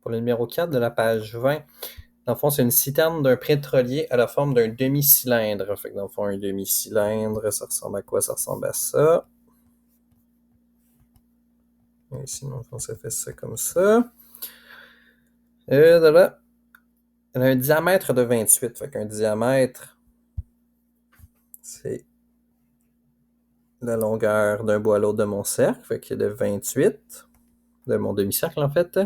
pour le numéro 4 de la page 20. Dans le fond, c'est une citerne d'un pétrolier à la forme d'un demi-cylindre. Fait que dans le fond, un demi-cylindre, ça ressemble à quoi? Ça ressemble à ça. Et sinon, ça fait ça comme ça. Là. Elle a un diamètre de 28. Fait qu'un diamètre, c'est la longueur d'un bout à l'autre de mon cercle. Fait qu'il est de 28, de mon demi-cercle en fait.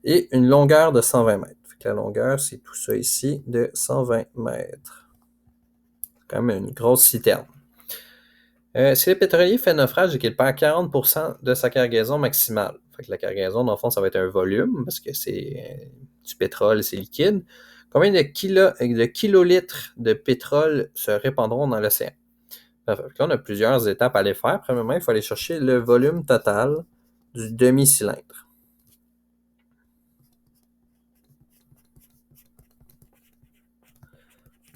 Et une longueur de 120 mètres. Fait que la longueur, c'est tout ça ici, de 120 mètres. C'est quand même une grosse citerne. Si le pétrolier fait naufrage et qu'il perd 40% de sa cargaison maximale, fait que la cargaison, dans le fond, ça va être un volume, parce que c'est du pétrole, c'est liquide. Combien de kilolitres de pétrole se répandront dans l'océan? Là, on a plusieurs étapes à aller faire. Premièrement, il faut aller chercher le volume total du demi-cylindre.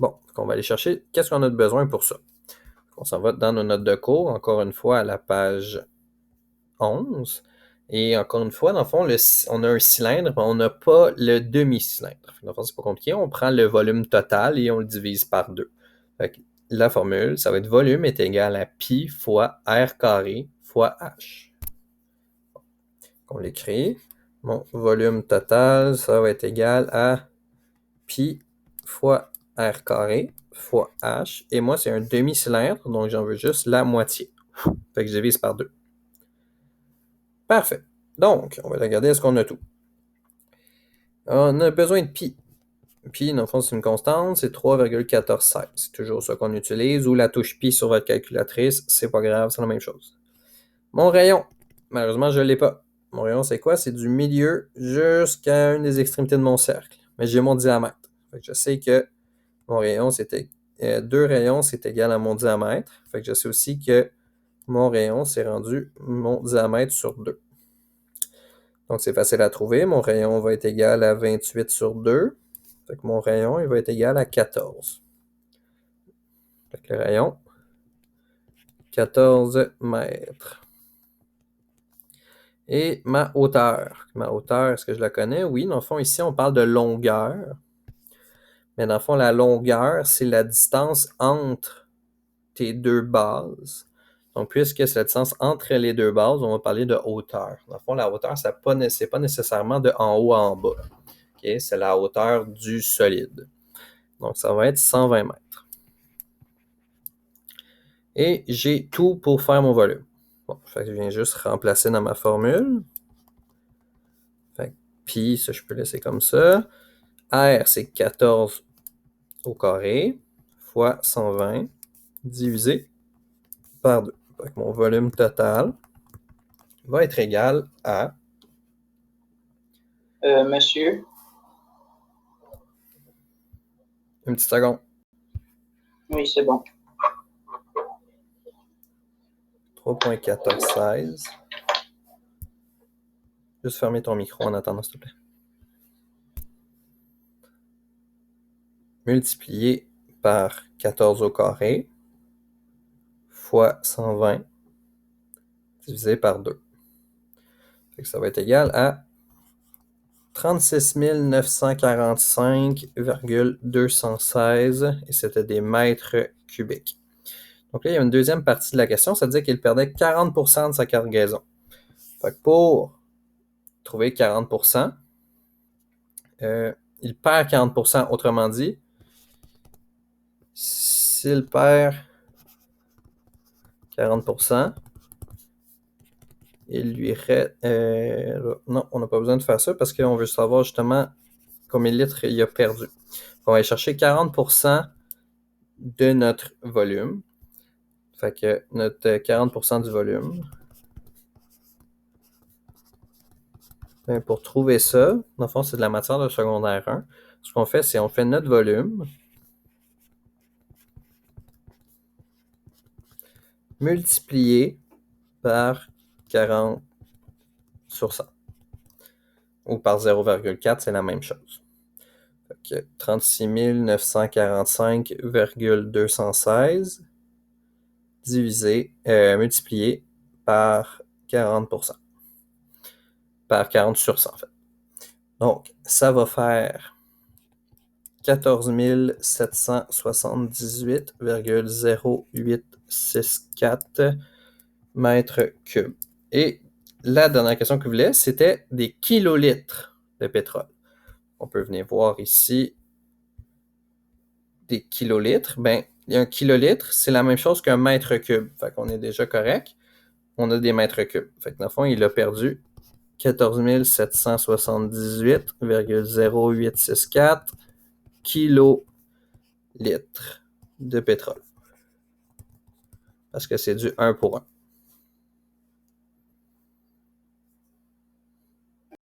Bon, on va aller chercher qu'est-ce qu'on a de besoin pour ça. On s'en va dans nos notes de cours, encore une fois à la page 11. Et encore une fois, dans le fond, on a un cylindre, mais on n'a pas le demi-cylindre. Dans le fond, c'est pas compliqué. On prend le volume total et on le divise par 2. La formule, ça va être volume est égal à pi fois r carré fois h. On l'écrit. Mon volume total, ça va être égal à pi fois r carré fois h. Et moi, c'est un demi-cylindre, donc j'en veux juste la moitié. Fait que je divise par 2. Parfait. Donc, on va regarder est-ce qu'on a tout. On a besoin de pi. Pi, dans le fond, c'est une constante, c'est 3,1416. C'est toujours ça qu'on utilise. Ou la touche pi sur votre calculatrice, c'est pas grave, c'est la même chose. Mon rayon, malheureusement, je ne l'ai pas. Mon rayon, c'est quoi? C'est du milieu jusqu'à une des extrémités de mon cercle. Mais j'ai mon diamètre. Fait que je sais que mon rayon, c'était 2 rayons, c'est égal à mon diamètre. Fait que je sais aussi que mon rayon, c'est rendu mon diamètre sur 2. Donc, c'est facile à trouver. Mon rayon va être égal à 28 sur 2. Fait que mon rayon, il va être égal à 14. Fait que le rayon, 14 mètres. Et ma hauteur. Ma hauteur, est-ce que je la connais? Oui, dans le fond, ici, on parle de longueur. Mais dans le fond, la longueur, c'est la distance entre tes deux bases. Donc, puisque c'est la distance entre les deux bases, on va parler de hauteur. Dans le fond, la hauteur, c'est pas nécessairement de en haut à en bas. Okay? C'est la hauteur du solide. Donc, ça va être 120 mètres. Et j'ai tout pour faire mon volume. Bon, fait que je viens juste remplacer dans ma formule. Fait que pi, ça, je peux laisser comme ça. R, c'est 14 au carré fois 120 divisé par 2. Fait que mon volume total va être égal à... Monsieur? Une petite seconde. Oui, c'est bon. 3,1416. Juste fermer ton micro en attendant, s'il te plaît. Multiplié par 14 au carré fois 120 divisé par 2. Fait que ça va être égal à 36 945,216 et c'était des mètres cubiques. Donc là, il y a une deuxième partie de la question, ça veut dire qu'il perdait 40% de sa cargaison. Fait que pour trouver 40%, il perd 40%. Autrement dit, s'il perd 40%, il lui reste... non, on n'a pas besoin de faire ça parce qu'on veut savoir justement combien de litres il a perdu. On va aller chercher 40% de notre volume. Fait que notre 40% du volume. Ben, pour trouver ça, dans le fond, c'est de la matière de secondaire 1. Ce qu'on fait, c'est on fait notre volume multiplié par 40 sur 100. Ou par 0,4, c'est la même chose. Fait que 36 945,216 multiplié par 40%. Par 40 sur 100, en fait. Donc, ça va faire 14 778,0864 mètres cubes. Et la dernière question que vous voulez, c'était des kilolitres de pétrole. On peut venir voir ici des kilolitres. Ben, un kilolitre, c'est la même chose qu'un mètre cube. Fait qu'on est déjà correct. On a des mètres cubes. Fait que dans le fond, il a perdu 14 778,0864 kilolitres de pétrole. Parce que c'est du 1 pour 1.